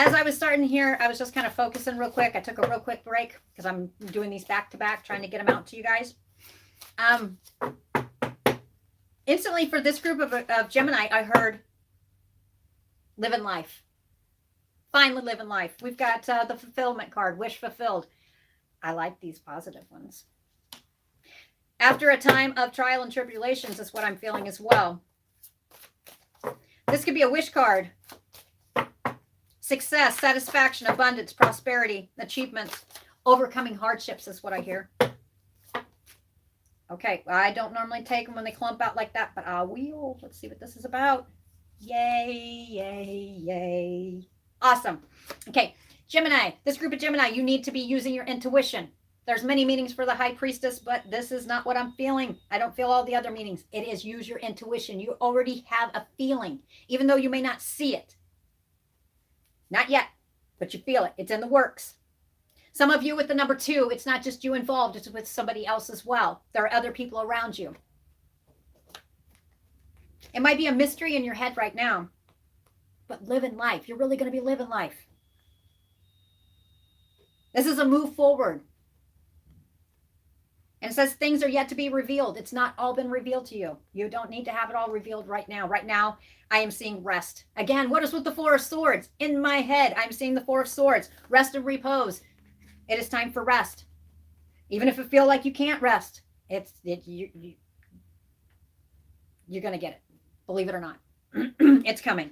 as I was starting here, I was just kind of focusing real quick. I took a real quick break because I'm doing these back to back, trying to get them out to you guys. Instantly for this group of Gemini, I heard living life. Finally living life. We've got the fulfillment card, wish fulfilled. I like these positive ones. After a time of trial and tribulations is what I'm feeling as well. This could be a wish card. Success, satisfaction, abundance, prosperity, achievements, overcoming hardships is what I hear. Okay, I don't normally take them when they clump out like that, but I will. Let's see what this is about. Yay, yay, yay. Awesome. Okay, Gemini, this group of Gemini, you need to be using your intuition. There's many meanings for the High Priestess, but this is not what I'm feeling. I don't feel all the other meanings. It is use your intuition. You already have a feeling, even though you may not see it. Not yet, but you feel it. It's in the works. Some of you with the number 2, it's not just you involved, it's with somebody else as well. There are other people around you. It might be a mystery in your head right now, but living life. You're really going to be living life. This is a move forward. And it says things are yet to be revealed. It's not all been revealed to you. You don't need to have it all revealed right now. Right now, I am seeing rest. Again, what is with the 4 of Swords? In my head, I'm seeing the 4 of Swords. Rest and repose. It is time for rest. Even if it feels like you can't rest, you're going to get it. Believe it or not. It's coming.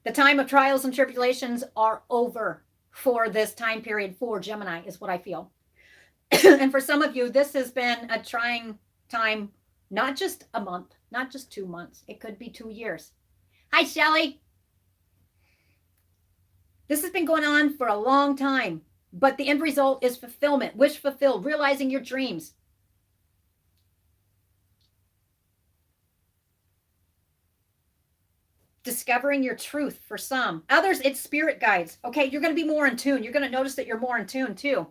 The time of trials and tribulations are over for this time period for Gemini, is what I feel. And for some of you, this has been a trying time, not just a month, not just 2 months. It could be 2 years. Hi, Shelly. This has been going on for a long time, but the end result is fulfillment, wish fulfilled, realizing your dreams. Discovering your truth for some. Others, it's spirit guides. Okay, you're going to be more in tune. You're going to notice that you're more in tune too.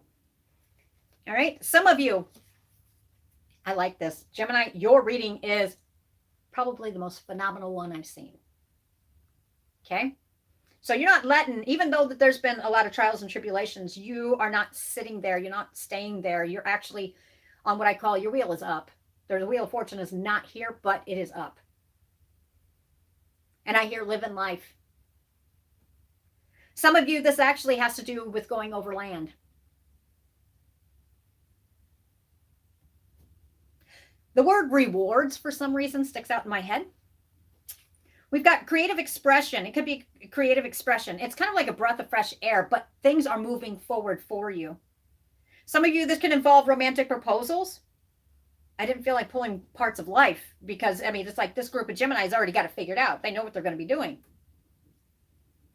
All right, some of you, I like this. Gemini, your reading is probably the most phenomenal one I've seen. Okay, so you're not letting, even though that there's been a lot of trials and tribulations, you are not sitting there. You're not staying there. You're actually on what I call your wheel is up. The wheel of fortune is not here, but it is up. And I hear living life. Some of you, this actually has to do with going over land. The word rewards, for some reason, sticks out in my head. We've got creative expression. It could be creative expression. It's kind of like a breath of fresh air, but things are moving forward for you. Some of you, this can involve romantic proposals. I didn't feel like pulling parts of life because, I mean, it's like this group of Gemini's already got it figured out. They know what they're going to be doing.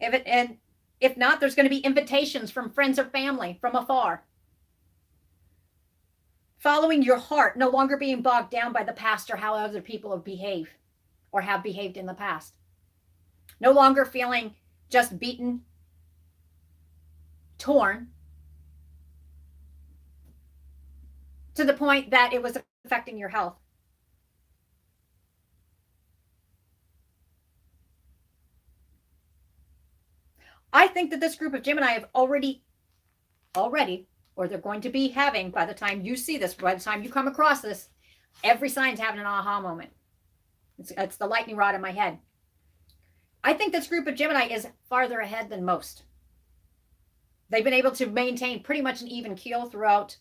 If not, there's going to be invitations from friends or family from afar. Following your heart, no longer being bogged down by the past or how other people have behaved or have behaved in the past. No longer feeling just beaten, torn, to the point that it was affecting your health. I think that this group of Gemini have already, or they're going to be having, by the time you see this, by the time you come across this, every sign's having an aha moment. It's the lightning rod in my head. I think this group of Gemini is farther ahead than most. They've been able to maintain pretty much an even keel throughout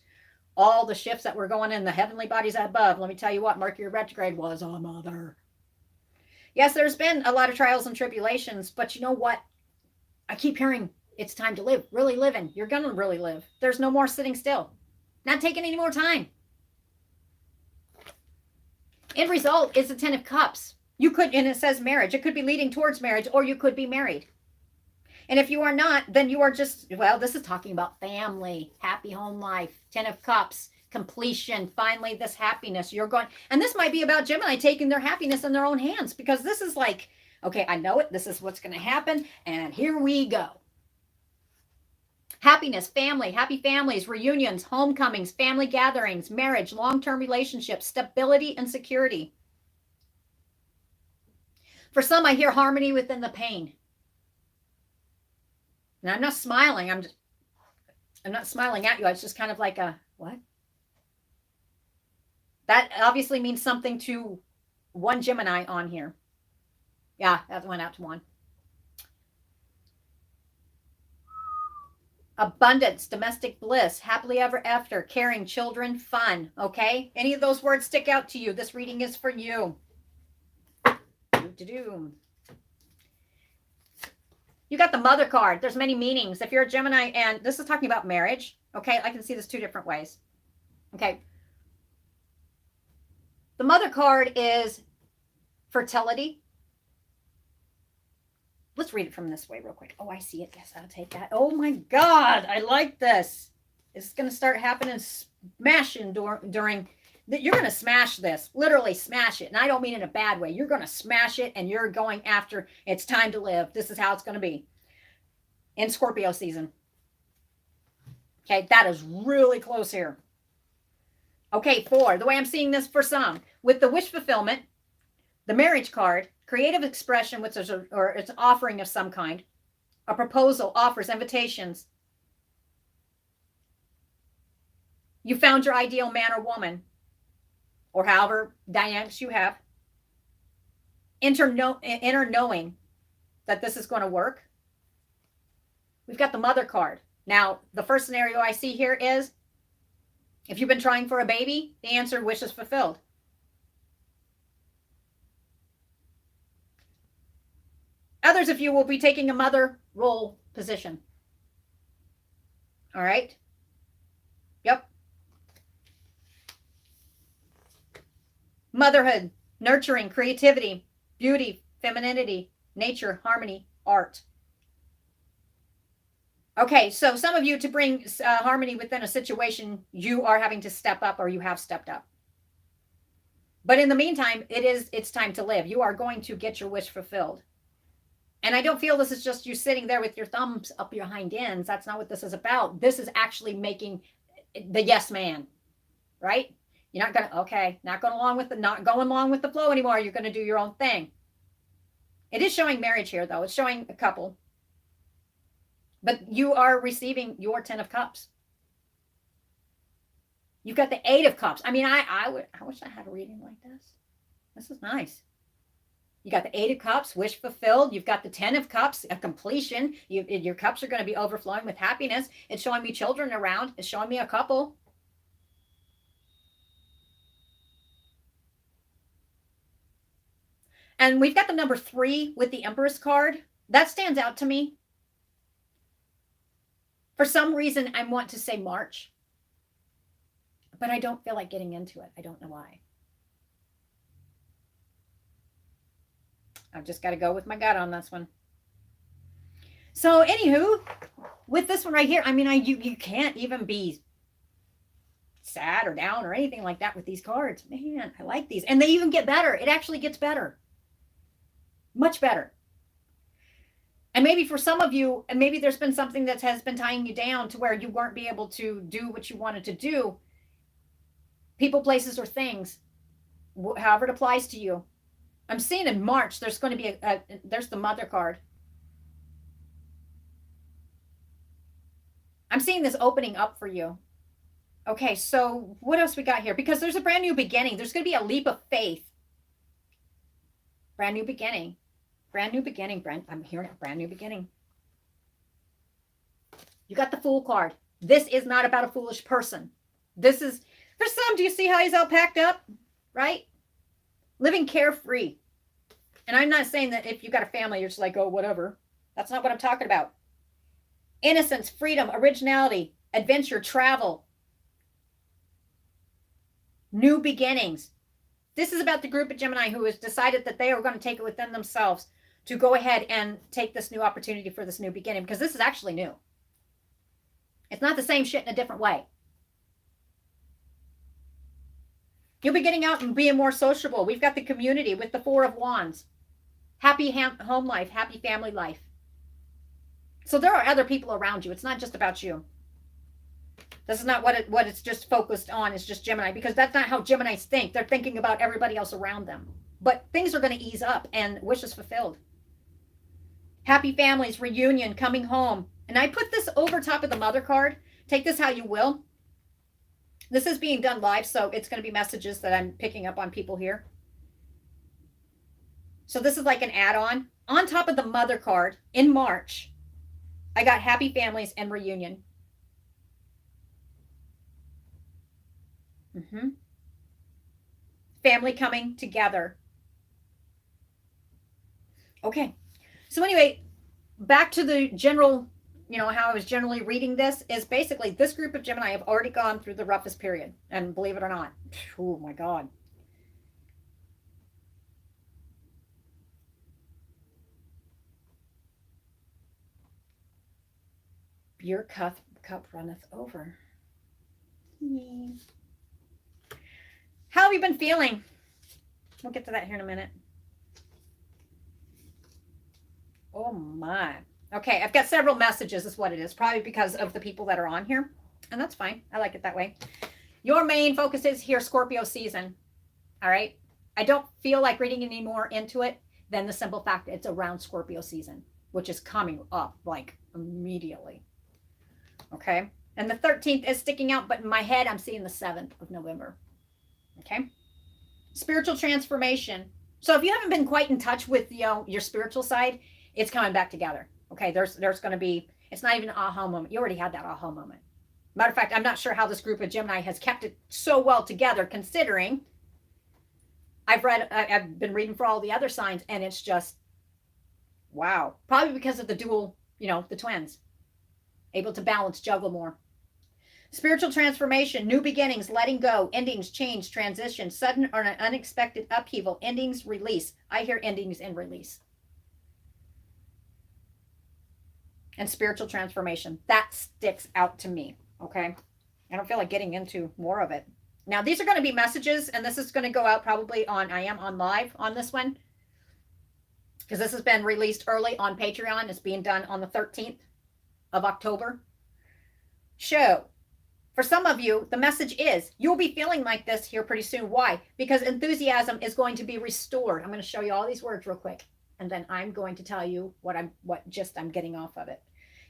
all the shifts that were going in the heavenly bodies above. Let me tell you what, Mercury retrograde was a mother. Yes, there's been a lot of trials and tribulations, but you know what? I keep hearing it's time to live, really living. You're going to really live. There's no more sitting still. Not taking any more time. End result is the 10 of Cups. You could, and it says marriage. It could be leading towards marriage, or you could be married. And if you are not, then you are just, well, this is talking about family, happy home life, 10 of Cups, completion, finally this happiness. You're going, and this might be about Gemini taking their happiness in their own hands, because this is like, okay, I know it. This is what's going to happen. And here we go. Happiness, family, happy families, reunions, homecomings, family gatherings, marriage, long-term relationships, stability and security. For some, I hear harmony within the pain. And I'm not smiling. I'm not smiling at you. It's just kind of like a, what? That obviously means something to one Gemini on here. Yeah, that went out to one. Abundance, domestic bliss, happily ever after, caring, children, fun. Okay? Any of those words stick out to you? This reading is for you. You got the Mother card. There's many meanings. If you're a Gemini, and this is talking about marriage, okay? I can see this two different ways. Okay. The Mother card is fertility. Let's read it from this way real quick. Oh, I see it. Yes, I'll take that. Oh my God, I like this. It's going to start happening, smashing during you're going to smash this, literally smash it. And I don't mean in a bad way. You're going to smash it and you're going after it's time to live. This is how it's going to be in Scorpio season. Okay, that is really close here. Okay, 4, the way I'm seeing this for some, with the wish fulfillment, the marriage card, creative expression, which is or it's an offering of some kind, a proposal, offers, invitations. You found your ideal man or woman, or however dynamics you have. Inner knowing that this is going to work. We've got the Mother card. Now, the first scenario I see here is, if you've been trying for a baby, the answer, wish is fulfilled. Others of you will be taking a mother role position. All right? Yep. Motherhood, nurturing, creativity, beauty, femininity, nature, harmony, art. Okay, so some of you, to bring harmony within a situation, you are having to step up, or you have stepped up. But in the meantime, it's time to live. You are going to get your wish fulfilled. And I don't feel this is just you sitting there with your thumbs up your hind ends. That's not what this is about. This is actually making the yes man, right? You're not going to, okay, not going along with the flow anymore. You're going to do your own thing. It is showing marriage here, though. It's showing a couple. But you are receiving your 10 of Cups. You've got the 8 of Cups. I mean, I wish I had a reading like this. This is nice. You got the 8 of Cups, wish fulfilled. You've got the 10 of Cups, a completion. Your cups are going to be overflowing with happiness. It's showing me children around. It's showing me a couple. And we've got the number 3 with the Empress card. That stands out to me. For some reason, I want to say March. But I don't feel like getting into it. I don't know why. I've just got to go with my gut on this one. So, anywho, with this one right here, I mean, you can't even be sad or down or anything like that with these cards. Man, I like these. And they even get better. It actually gets better. Much better. And maybe for some of you, and maybe there's been something that has been tying you down to where you weren't be able to do what you wanted to do. People, places, or things, however it applies to you. I'm seeing in March, there's going to be there's the Mother card. I'm seeing this opening up for you. Okay, so what else we got here? Because there's a brand new beginning. There's going to be a leap of faith. Brand new beginning. Brand new beginning. I'm hearing a brand new beginning. You got the Fool card. This is not about a foolish person. This is, for some, do you see how he's all packed up? Right? Living carefree. And I'm not saying that if you got a family, you're just like, oh, whatever. That's not what I'm talking about. Innocence, freedom, originality, adventure, travel. New beginnings. This is about the group of Gemini who has decided that they are going to take it within themselves to go ahead and take this new opportunity for this new beginning, because this is actually new. It's not the same shit in a different way. You'll be getting out and being more sociable. We've got the community with the 4 of Wands. Happy home life, happy family life. So there are other people around you. It's not just about you. This is not what it's just focused on. It's just Gemini, because that's not how Geminis think. They're thinking about everybody else around them. But things are going to ease up and wishes fulfilled. Happy families, reunion, coming home, And I put this over top of the mother card. Take this how you will. This is being done live, so it's going to be messages that I'm picking up on people here. So this is like an add-on. On top of the mother card, in March, I got happy families and reunion. Family coming together. Okay. So anyway, back to the general, how I was generally reading this is basically this group of Gemini have already gone through the roughest period. And believe it or not, oh my God. Your cup runneth over. How have you been feeling? We'll get to that here in a minute. Oh my. Okay, I've got several messages is what it is. Probably because of the people that are on here. And that's fine. I like it that way. Your main focus is here, Scorpio season. All right. I don't feel like reading any more into it than the simple fact that it's around Scorpio season, which is coming up like immediately. Okay. And the 13th is sticking out, but in my head, I'm seeing the 7th of November. Okay. Spiritual transformation. So if you haven't been quite in touch with, your spiritual side, it's coming back together. Okay. There's going to be, it's not even an aha moment. You already had that aha moment. Matter of fact, I'm not sure how this group of Gemini has kept it so well together, considering I've been reading for all the other signs, and it's just, wow. Probably because of the dual, the twins. Able to balance, juggle more. Spiritual transformation, new beginnings, letting go, endings, change, transition, sudden or an unexpected upheaval, endings, release. I hear endings and release. And spiritual transformation. That sticks out to me, okay? I don't feel like getting into more of it. Now, these are going to be messages, and this is going to go out probably I am on live on this one, because this has been released early on Patreon. It's being done on the 13th of October. Show. For some of you, the message is you'll be feeling like this here pretty soon. Why? Because enthusiasm is going to be restored. I'm going to show you all these words real quick, and then I'm going to tell you what I'm getting off of it.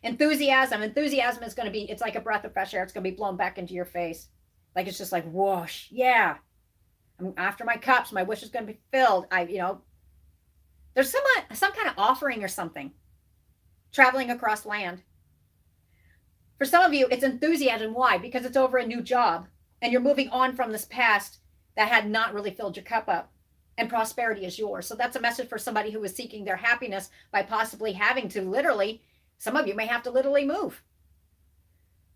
Enthusiasm is going to be, it's like a breath of fresh air. It's going to be blown back into your face. Like it's just like whoosh. Yeah. I'm after my cups. My wish is going to be filled. There's some kind of offering or something. Traveling across land. For some of you, it's enthusiasm. Why? Because it's over a new job and you're moving on from this past that had not really filled your cup up, and prosperity is yours. So that's a message for somebody who is seeking their happiness by possibly having to literally, some of you may have to literally move.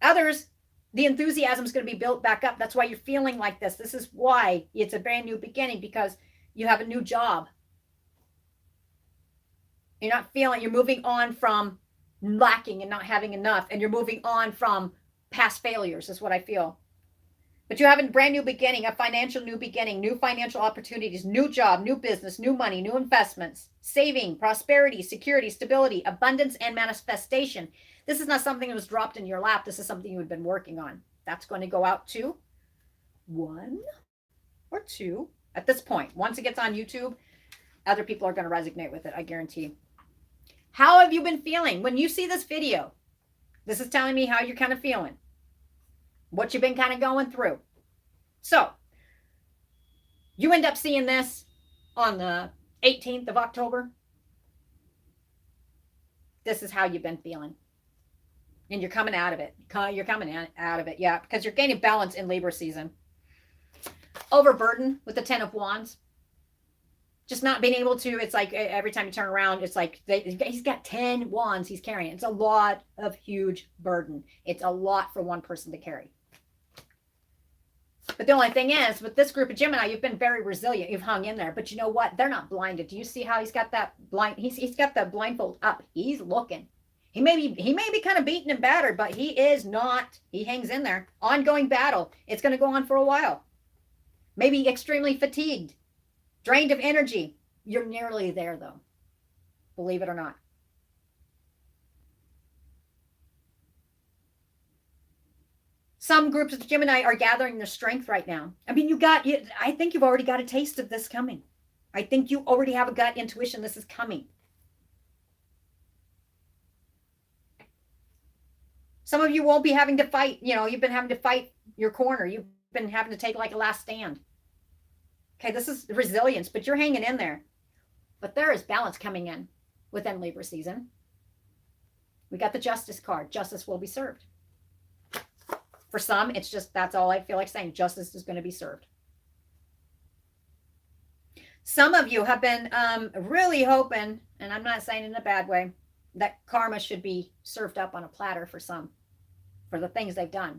Others, the enthusiasm is going to be built back up. That's why you're feeling like this. This is why it's a brand new beginning, because you have a new job. You're moving on from lacking and not having enough, and you're moving on from past failures is what I feel. But you have a brand new beginning, a financial new beginning, new financial opportunities, new job, new business, new money, new investments, saving, prosperity, security, stability, abundance, and manifestation. This is not something that was dropped in your lap. This is something you had been working on. That's going to go out to 1 or 2 at this point. Once it gets on YouTube, other people are going to resonate with it, I guarantee. How have you been feeling? When you see this video, this is telling me how you're kind of feeling. What you've been kind of going through. So, you end up seeing this on the 18th of October. This is how you've been feeling. And you're coming out of it. You're coming out of it, yeah, because you're gaining balance in Libra season. Overburden with the 10 of Wands. Just not being able to, it's like every time you turn around, it's like he's got 10 wands he's carrying. It's a lot of huge burden. It's a lot for one person to carry. But the only thing is, with this group of Gemini, you've been very resilient. You've hung in there. But you know what? They're not blinded. Do you see how he's got that he's got the blindfold up. He's looking. He may be kind of beaten and battered, but he is not. He hangs in there. Ongoing battle. It's going to go on for a while. Maybe extremely fatigued. Drained of energy. You're nearly there, though. Believe it or not. Some groups of Gemini are gathering their strength right now. I mean, I think you've already got a taste of this coming. I think you already have a gut intuition this is coming. Some of you won't be having to fight. You've been having to fight your corner. You've been having to take like a last stand. Okay, this is resilience, but you're hanging in there. But there is balance coming in within Libra season. We got the justice card. Justice will be served. For some, it's just, that's all I feel like saying. Justice is going to be served. Some of you have been really hoping, and I'm not saying in a bad way, that karma should be served up on a platter for some, for the things they've done.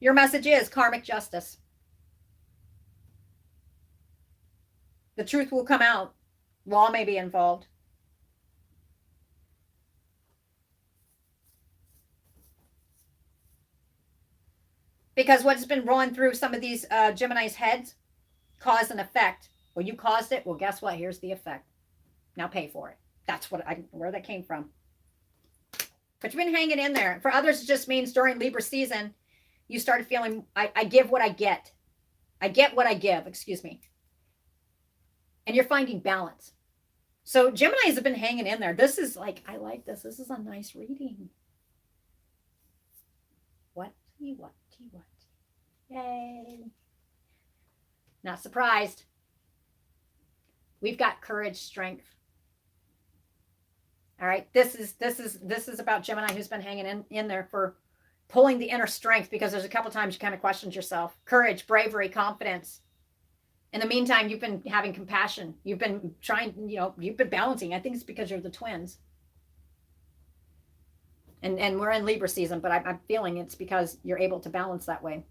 Your message is karmic justice. The truth will come out. Law may be involved. Because what's been rolling through some of these Gemini's heads, cause and effect. Well, you caused it. Well, guess what? Here's the effect. Now pay for it. That's where that came from. But you've been hanging in there. For others, it just means during Libra season, you started feeling, I give what I get. I get what I give, excuse me. And you're finding balance. So Geminis have been hanging in there. This is like, I like this. This is a nice reading. What? Yay. Not surprised. We've got courage, strength. All right. This is about Gemini who's been hanging in there for pulling the inner strength, because there's a couple times you kind of questioned yourself. Courage, bravery, confidence. In the meantime, you've been having compassion. You've been trying, you've been balancing. I think it's because you're the twins. And we're in Libra season, but I'm feeling it's because you're able to balance that way.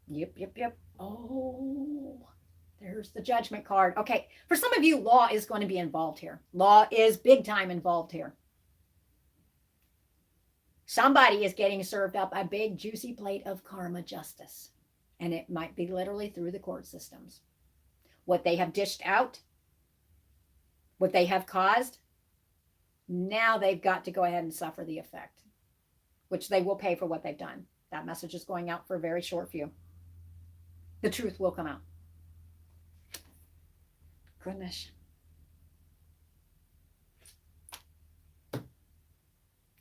Yep. Oh, there's the Judgment card. Okay, for some of you, law is going to be involved here. Law is big time involved here. Somebody is getting served up a big juicy plate of karma justice. And it might be literally through the court systems. What they have dished out, what they have caused, now they've got to go ahead and suffer the effect, which they will pay for what they've done. That message is going out for a very short few. The truth will come out. Goodness.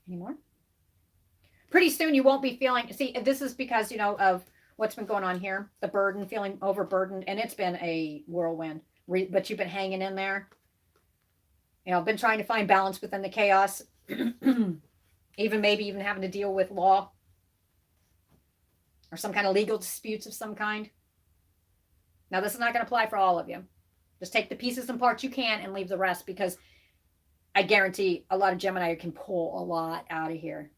Any more? Pretty soon you won't be feeling, see, this is because, of what's been going on here, the burden, feeling overburdened, and it's been a whirlwind, but you've been hanging in there. Been trying to find balance within the chaos, maybe even having to deal with law or some kind of legal disputes of some kind. Now, this is not going to apply for all of you. Just take the pieces and parts you can and leave the rest, because I guarantee a lot of Gemini can pull a lot out of here.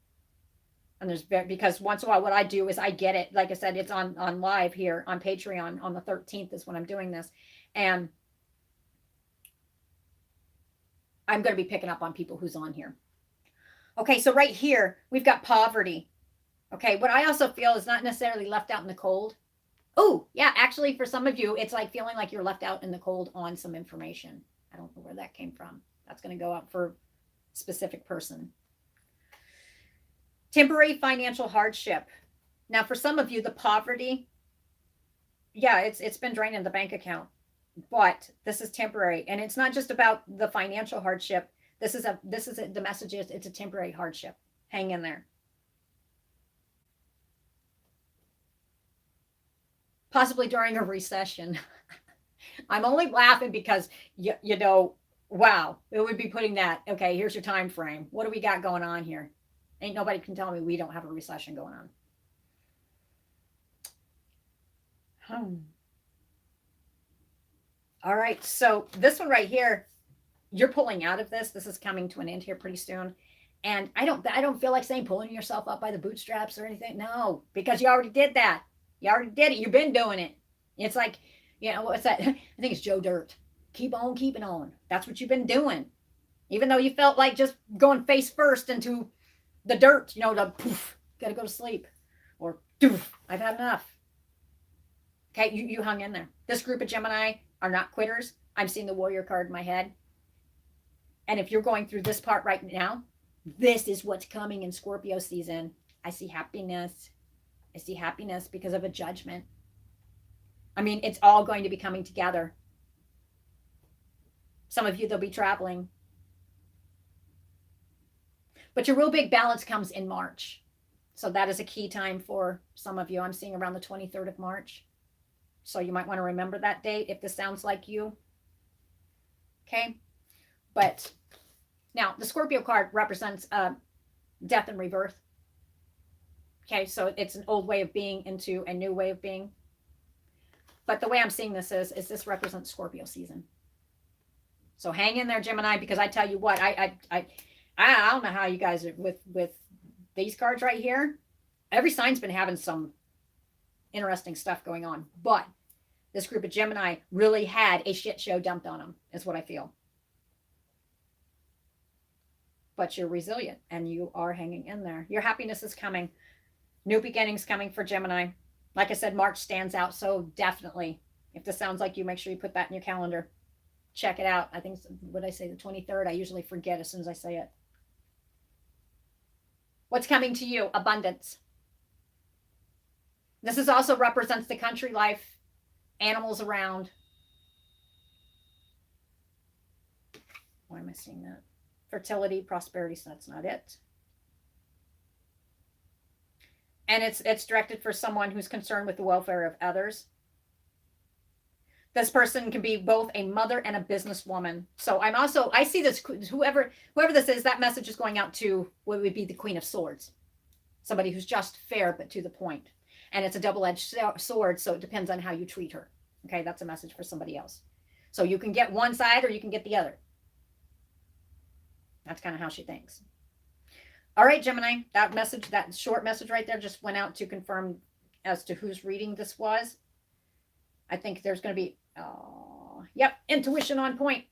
And because once in a while, what I do is I get it. Like I said, it's on live here on Patreon on the 13th is when I'm doing this. And I'm going to be picking up on people who's on here. Okay, so right here, we've got poverty. Okay, what I also feel is not necessarily left out in the cold. Oh, yeah, actually, for some of you, it's like feeling like you're left out in the cold on some information. I don't know where that came from. That's going to go out for a specific person. Temporary financial hardship. Now, for some of you, the poverty, yeah, it's been draining the bank account, but this is temporary, and it's not just about the financial hardship. The message is it's a temporary hardship. Hang in there. Possibly during a recession. I'm only laughing because wow, it would be putting that. Okay, here's your time frame. What do we got going on here? Ain't nobody can tell me we don't have a recession going on. All right, so this one right here, you're pulling out of this. This is coming to an end here pretty soon. And I don't feel like saying pulling yourself up by the bootstraps or anything. No, because you already did that. You already did it. You've been doing it. It's like, what's that? I think it's Joe Dirt. Keep on keeping on. That's what you've been doing. Even though you felt like just going face first into the dirt, the poof, gotta go to sleep. Or doof, I've had enough. Okay, you hung in there. This group of Gemini are not quitters. I'm seeing the warrior card in my head. And if you're going through this part right now, this is what's coming in Scorpio season. I see happiness. I see happiness because of a judgment. I mean, it's all going to be coming together. Some of you, they'll be traveling. But your real big balance comes in March. So that is a key time for some of you. I'm seeing around the 23rd of March. So you might want to remember that date if this sounds like you. Okay. But now the Scorpio card represents death and rebirth. Okay. So it's an old way of being into a new way of being. But the way I'm seeing this is this represents Scorpio season. So hang in there, Gemini, because I tell you what, I don't know how you guys are with these cards right here. Every sign's been having some interesting stuff going on, but this group of Gemini really had a shit show dumped on them, is what I feel. But you're resilient and you are hanging in there. Your happiness is coming. New beginnings coming for Gemini. Like I said, March stands out. So definitely, if this sounds like you, make sure you put that in your calendar. Check it out. I think, what did I say, the 23rd? I usually forget as soon as I say it. What's coming to you? Abundance. This is also represents the country life, animals around. Why am I seeing that? Fertility, prosperity, so that's not it. And it's directed for someone who's concerned with the welfare of others. This person can be both a mother and a businesswoman. So I see this, whoever this is, that message is going out to what would be the Queen of Swords. Somebody who's just fair, but to the point. And it's a double-edged sword, so it depends on how you treat her. Okay, that's a message for somebody else. So you can get one side or you can get the other. That's kind of how she thinks. All right, Gemini, that message, that short message right there just went out to confirm as to whose reading this was. I think there's going to be, yep, intuition on point.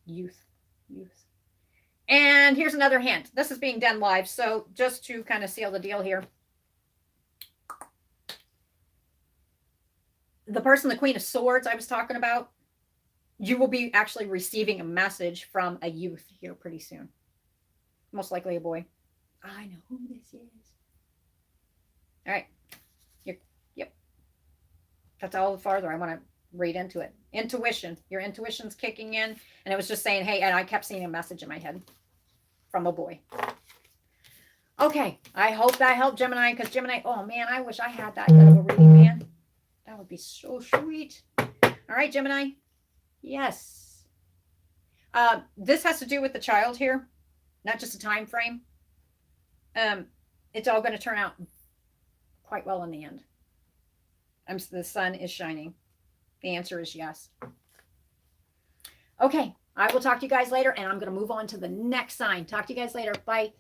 Youth. And here's another hint. This is being done live, so just to kind of seal the deal here. The person, the Queen of Swords I was talking about, you will be actually receiving a message from a youth here pretty soon. Most likely a boy. I know who this is. All right. Yep. That's all the farther I want to read into it. Intuition. Your intuition's kicking in. And it was just saying, hey, and I kept seeing a message in my head from a boy. Okay. I hope that helped, Gemini, because Gemini, oh man, I wish I had that kind of a reading, man. That would be so sweet. All right, Gemini. Yes. This has to do with the child here, not just a time frame. It's all going to turn out quite well in the end. The sun is shining. The answer is yes. Okay, I will talk to you guys later, and I'm going to move on to the next sign. Talk to you guys later. Bye.